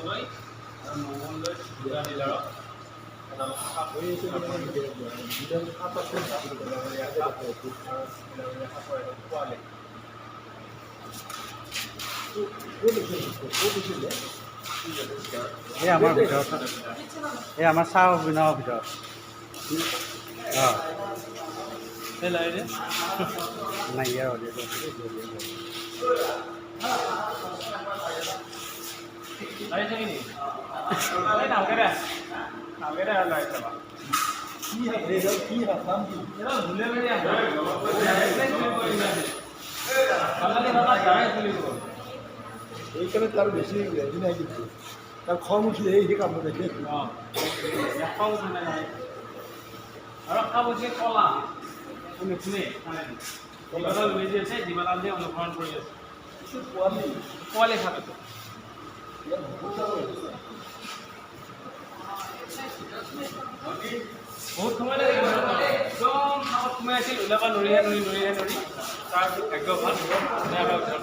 মংগলদৈ আৰু মংগলদৈত দুটা ডিলাৰত এই আমাৰ ভিতৰত এই আমাৰ চাহ বিনাৰ ভিতৰত অঁ নাই ইয়াৰ এইকাৰণে তাৰ বেছি হেৰি নাই কিন্তু তাৰ খং উঠিলে সেই কাম দেখে আৰু খাব যে কলা কোনে লৈ যে আছে যিমান যে অনুসৰণ কৰি আছে পোৱালি খাবে বহুত সময় লাগে একদম খাবত সোমাই আছিল ওলাব নৰিহে নৰি তাৰ ভাগ্য ভাল ধুনীয়াকৈ